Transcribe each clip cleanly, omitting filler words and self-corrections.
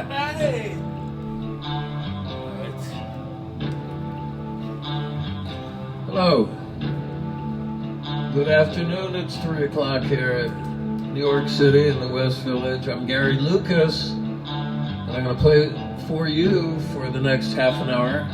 Hey! Alright. Hello. Good afternoon. It's 3 o'clock here at New York City in the West Village. I'm Gary Lucas, and I'm going to play for you for the next half an hour.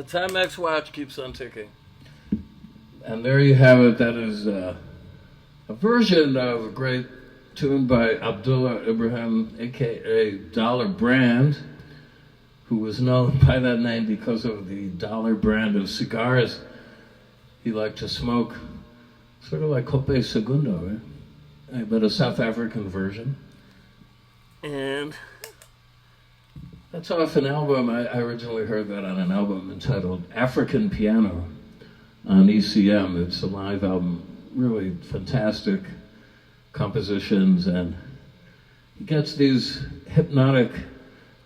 Timex watch keeps on ticking. And there you have it. That is a version of a great tune by Abdullah Ibrahim, a.k.a. Dollar Brand, who was known by that name because of the Dollar brand of cigars he liked to smoke, sort of like Cope Segundo, but a South African version. And that's off an album. I originally heard that on an album entitled African Piano on ECM. It's a live album, really fantastic compositions, and he gets these hypnotic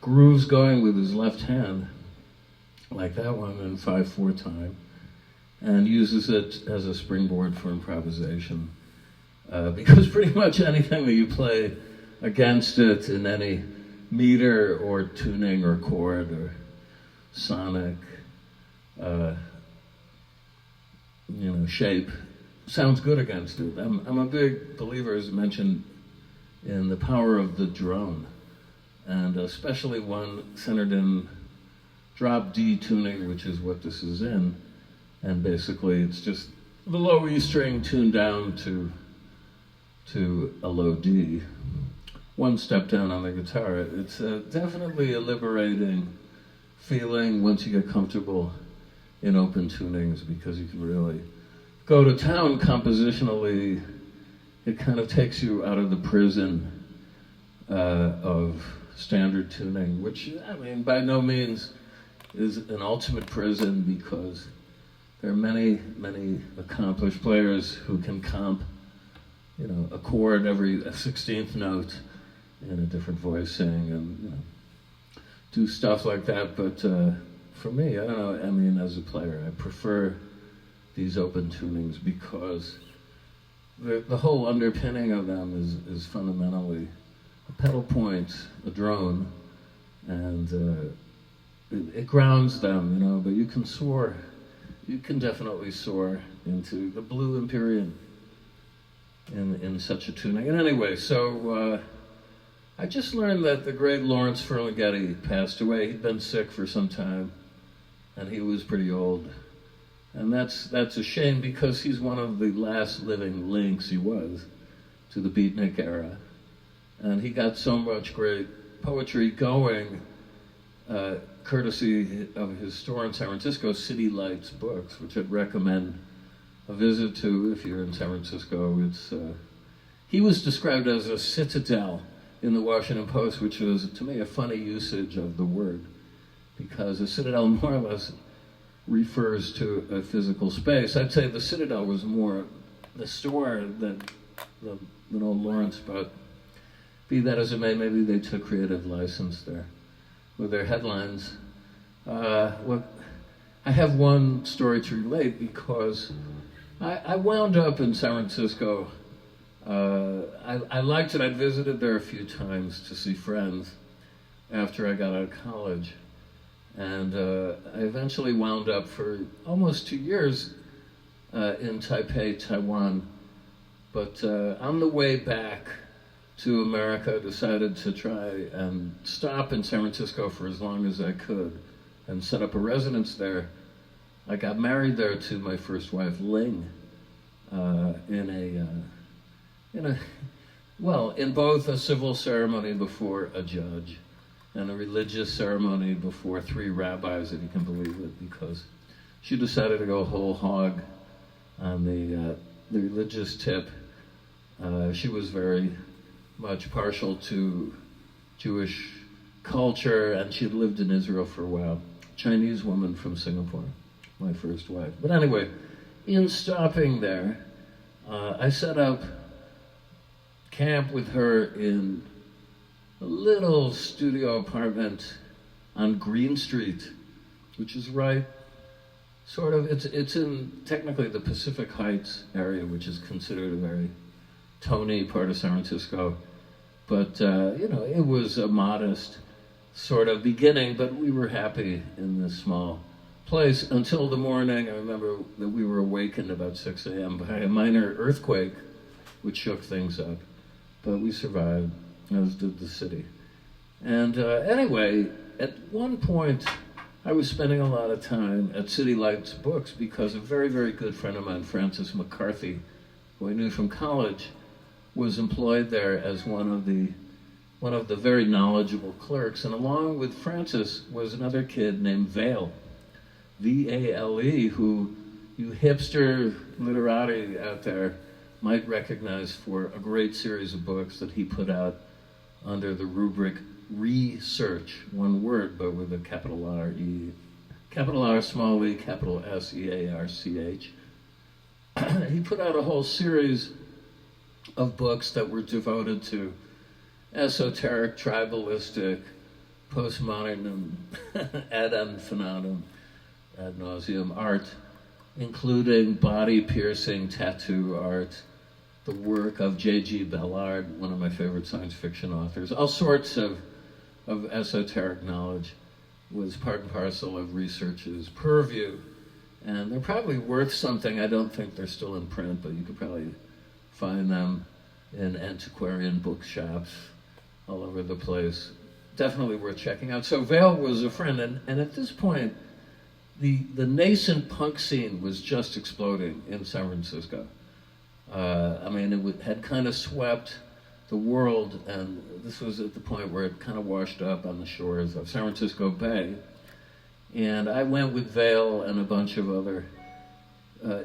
grooves going with his left hand, like that one in 5/4 time, and uses it as a springboard for improvisation. Because pretty much anything that you play against it in any meter or tuning or chord or sonic shape sounds good against it. I'm a big believer, as mentioned, in the power of the drone, and especially one centered in drop D tuning, which is what this is in. And basically it's just the low E string tuned down to a low D, one step down on the guitar. It's definitely a liberating feeling once you get comfortable in open tunings, because you can really go to town compositionally. It kind of takes you out of the prison of standard tuning, which, I mean, by no means is an ultimate prison, because there are many, many accomplished players who can comp, a chord every 16th note in a different voicing, and do stuff like that. But for me, I don't know, I mean, as a player, I prefer these open tunings because the whole underpinning of them is fundamentally a pedal point, a drone, and it grounds them, but you can soar. You can definitely soar into the Blue Empyrean in such a tuning. And anyway, so I just learned that the great Lawrence Ferlinghetti passed away. He'd been sick for some time, and he was pretty old. And that's a shame, because he's one of the last living links, he was, to the beatnik era. And he got so much great poetry going, courtesy of his store in San Francisco, City Lights Books, which I'd recommend a visit to if you're in San Francisco. He was described as a citadel in the Washington Post, which was, to me, a funny usage of the word, because a citadel more or less refers to a physical space. I'd say the citadel was more the store than old Lawrence, but be that as it may, maybe they took creative license there with their headlines. I have one story to relate, because I wound up in San Francisco. I liked it. I'd visited there a few times to see friends after I got out of college. And I eventually wound up for almost 2 years in Taipei, Taiwan. But on the way back to America, I decided to try and stop in San Francisco for as long as I could and set up a residence there. I got married there to my first wife, Ling, in both a civil ceremony before a judge and a religious ceremony before 3 rabbis, if you can believe it, because she decided to go whole hog on the religious tip. She was very much partial to Jewish culture, and she had lived in Israel for a while. Chinese woman from Singapore, my first wife. But anyway, in stopping there, I set up camp with her in a little studio apartment on Green Street, which is right, sort of, it's in technically the Pacific Heights area, which is considered a very Tony part of San Francisco. But, it was a modest sort of beginning, but we were happy in this small place until the morning. I remember that we were awakened about 6 a.m. by a minor earthquake, which shook things up. But we survived, as did the city. And anyway, at one point, I was spending a lot of time at City Lights Books because a very, very good friend of mine, Francis McCarthy, who I knew from college, was employed there as one of the very knowledgeable clerks. And along with Francis was another kid named Vale, V-A-L-E, who you hipster literati out there might recognize for a great series of books that he put out under the rubric research, one word, but with a capital R-E, capital R, small e, capital S-E-A-R-C-H. He put out a whole series of books that were devoted to esoteric, tribalistic, postmodern, ad infinitum, ad nauseum art, including body-piercing tattoo art, the work of J.G. Ballard, one of my favorite science fiction authors. All sorts of esoteric knowledge was part and parcel of research's purview. And they're probably worth something. I don't think they're still in print, but you could probably find them in antiquarian bookshops all over the place. Definitely worth checking out. So Vale was a friend, and at this point, the nascent punk scene was just exploding in San Francisco. I mean, it had kind of swept the world, and this was at the point where it kind of washed up on the shores of San Francisco Bay. And I went with Vale and a bunch of other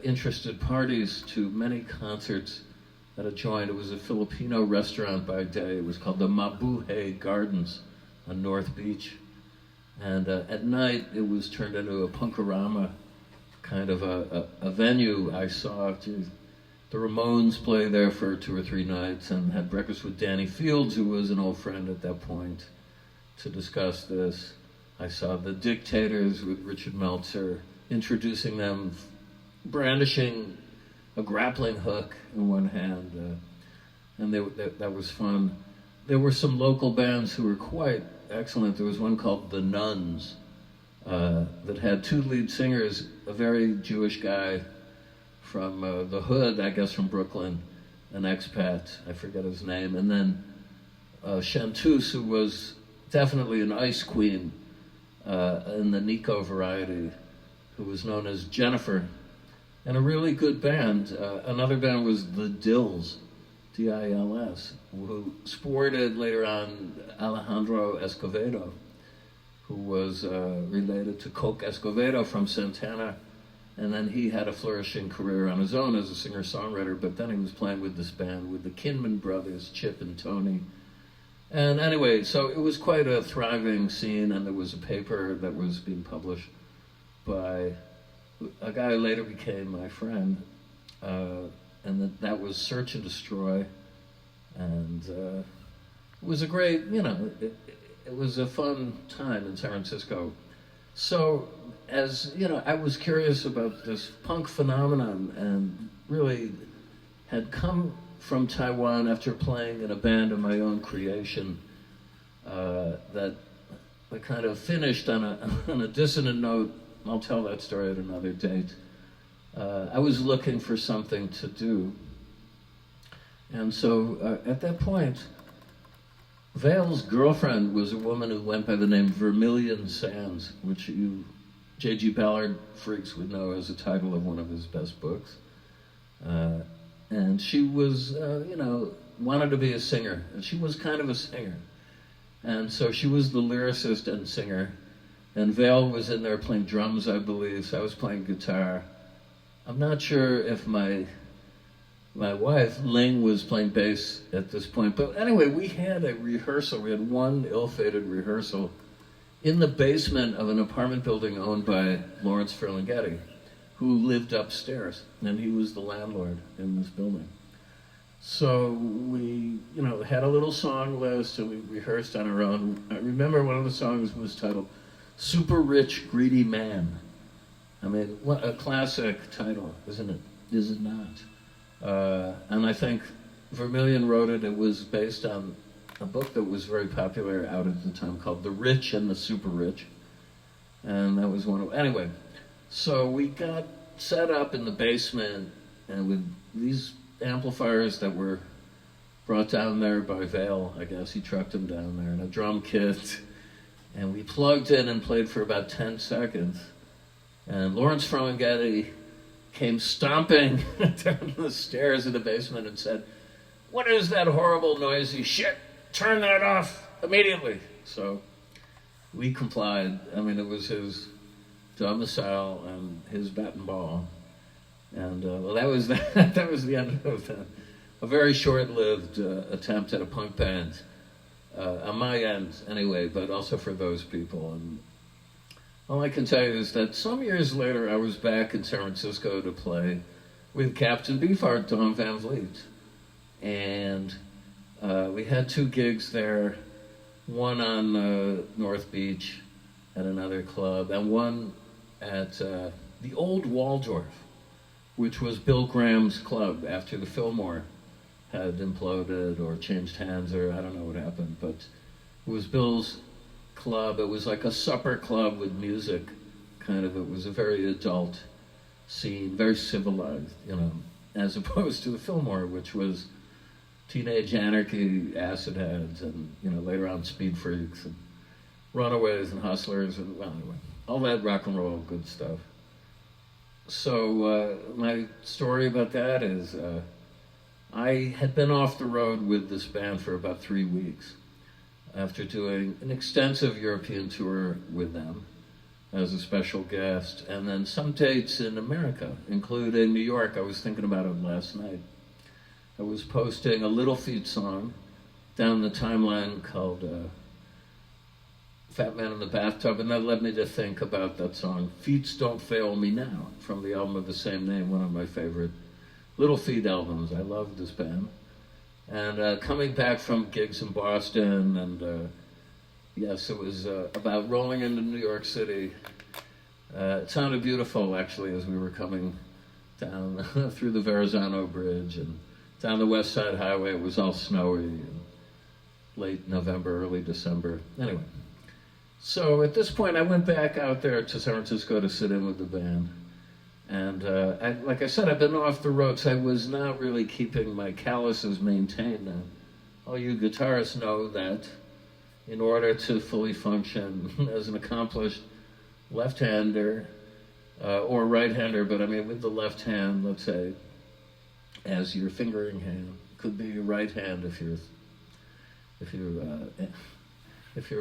interested parties to many concerts that I joined. It was a Filipino restaurant by day. It was called the Mabuhay Gardens on North Beach. And at night, it was turned into a punkorama kind of a venue. I saw the Ramones play there for 2 or 3 nights and had breakfast with Danny Fields, who was an old friend at that point, to discuss this. I saw the Dictators with Richard Meltzer, introducing them, brandishing a grappling hook in one hand, and that was fun. There were some local bands who were quite excellent. There was one called The Nuns that had 2 lead singers, a very Jewish guy from the hood, I guess from Brooklyn, an expat, I forget his name, and then Chanteuse, who was definitely an ice queen in the Nico variety, who was known as Jennifer, and a really good band. Another band was The Dills, D-I-L-S, who sported later on Alejandro Escovedo, who was related to Coke Escovedo from Santana. And then he had a flourishing career on his own as a singer-songwriter, but then he was playing with this band with the Kinman brothers, Chip and Tony. And anyway, so it was quite a thriving scene, and there was a paper that was being published by a guy who later became my friend, and that was Search and Destroy. And it was a great, it was a fun time in San Francisco. So, as you know, I was curious about this punk phenomenon and really had come from Taiwan after playing in a band of my own creation that I kind of finished on a dissonant note. I'll tell that story at another date. I was looking for something to do. And so at that point, Vale's girlfriend was a woman who went by the name Vermilion Sands, which you J.G. Ballard freaks would know as the title of one of his best books. And she was, wanted to be a singer, and she was kind of a singer. And so she was the lyricist and singer, and Vale was in there playing drums, I believe, so I was playing guitar. I'm not sure if my wife, Ling, was playing bass at this point, but anyway, we had a rehearsal. We had one ill-fated rehearsal in the basement of an apartment building owned by Lawrence Ferlinghetti, who lived upstairs, and he was the landlord in this building. So we, had a little song list, and we rehearsed on our own. I remember one of the songs was titled Super Rich Greedy Man. I mean, what a classic title, isn't it? Is it not? And I think Vermilion wrote it. It was based on a book that was very popular out at the time called The Rich and the Super Rich. And that was one of, anyway. So we got set up in the basement and with these amplifiers that were brought down there by Vale, I guess. He trucked them down there, and a drum kit And we plugged in and played for about 10 seconds. And Lawrence Ferlinghetti came stomping down the stairs in the basement and said, "What is that horrible noisy shit? Turn that off immediately." So we complied. I mean, it was his domicile and his bat and ball. And well, that was that was the end of a very short-lived attempt at a punk band, on my end anyway, but also for those people. And all I can tell you is that some years later, I was back in San Francisco to play with Captain Beefheart, Don Van Vliet. And we had 2 gigs there, one on North Beach at another club, and one at the old Waldorf, which was Bill Graham's club after the Fillmore had imploded or changed hands, or I don't know what happened, but it was Bill's club. It was like a supper club with music, kind of. It was a very adult scene, very civilized, as opposed to the Fillmore, which was teenage anarchy, acid heads, and later on speed freaks and runaways and hustlers, and well, anyway, all that rock and roll good stuff. So my story about that is I had been off the road with this band for about 3 weeks after doing an extensive European tour with them as a special guest, and then some dates in America, including New York. I was thinking about it last night. I was posting a Little Feat song down the timeline called Fat Man in the Bathtub, and that led me to think about that song, Feats Don't Fail Me Now, from the album of the same name, one of my favorite Little Feat albums. I love this band. And coming back from gigs in Boston, and yes, it was about rolling into New York City. It sounded beautiful, actually, as we were coming down through the Verrazano Bridge and down the West Side Highway. It was all snowy in late November, early December. Anyway, so at this point, I went back out there to San Francisco to sit in with the band. And like I said, I've been off the road, so I was not really keeping my calluses maintained. And all you guitarists know that in order to fully function as an accomplished left-hander or right-hander, but I mean with the left hand, let's say, as your fingering hand, could be your right hand if you're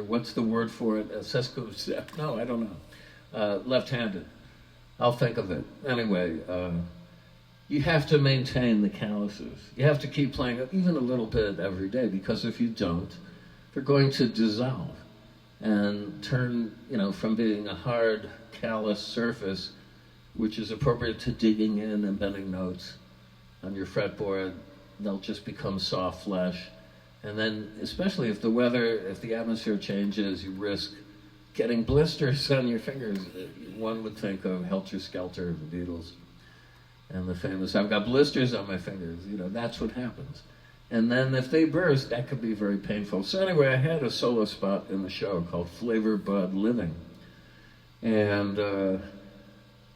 what's the word for it? Sesquistep? No, I don't know. Left-handed. I'll think of it. Anyway, you have to maintain the calluses. You have to keep playing even a little bit every day, because if you don't, they're going to dissolve and turn, from being a hard, callous surface, which is appropriate to digging in and bending notes on your fretboard, they'll just become soft flesh. And then, especially if the atmosphere changes, you risk getting blisters on your fingers. One would think of Helter Skelter, the Beatles, and the famous, "I've got blisters on my fingers." That's what happens. And then if they burst, that could be very painful. So anyway, I had a solo spot in the show called Flavor Bud Living. And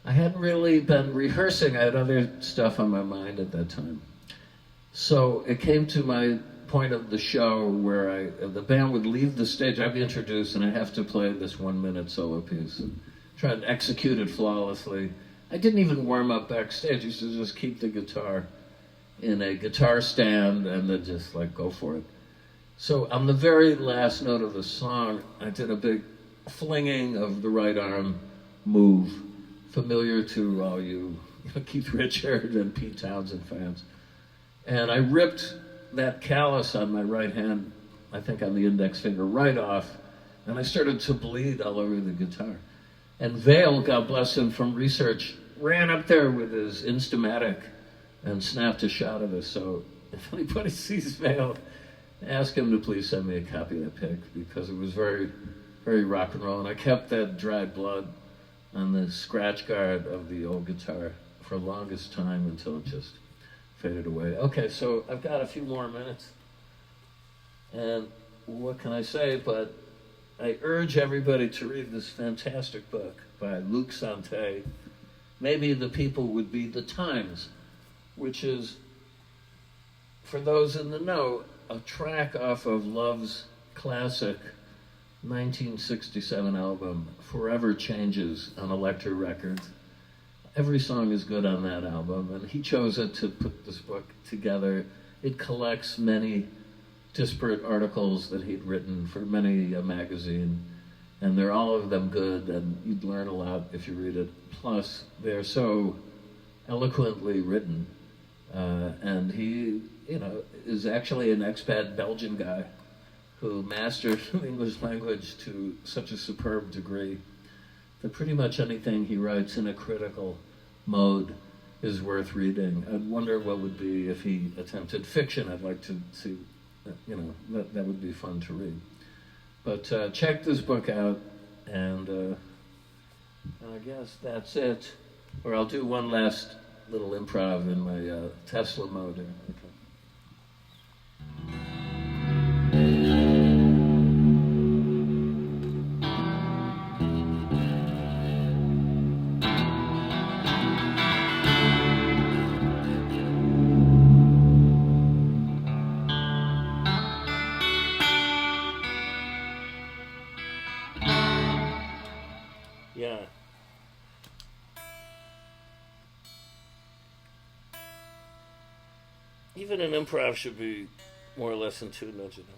I hadn't really been rehearsing. I had other stuff on my mind at that time. So it came to my point of the show where the band would leave the stage. I'd be introduced, and I'd have to play this 1-minute solo piece and try and execute it flawlessly. I didn't even warm up backstage. I used to just keep the guitar in a guitar stand and then just go for it. So on the very last note of the song, I did a big flinging of the right arm move, familiar to all you Keith Richards and Pete Townsend fans. And I ripped that callus on my right hand, I think on the index finger, right off, and I started to bleed all over the guitar. And Vail, God bless him, from research, ran up there with his Instamatic and snapped a shot of this. So if anybody sees Vail, ask him to please send me a copy of that pic, because it was very, very rock and roll. And I kept that dried blood on the scratch guard of the old guitar for the longest time until it just faded away. Okay, so I've got a few more minutes. And what can I say? But I urge everybody to read this fantastic book by Luc Santé. Maybe the People Would Be the Times, which is, for those in the know, a track off of Love's classic 1967 album, Forever Changes, on Elektra Records. Every song is good on that album, and he chose it to put this book together. It collects many disparate articles that he'd written for many a magazine, and they're all of them good, and you'd learn a lot if you read it. Plus, they're so eloquently written, and he, is actually an expat Belgian guy who mastered the English language to such a superb degree that pretty much anything he writes in a critical mode is worth reading. I wonder what would be if he attempted fiction. I'd like to see, that would be fun to read. But check this book out, and I guess that's it. Or I'll do one last little improv in my Tesla mode here. Okay. Yeah. Even an improv should be more or less in tune, don't you know?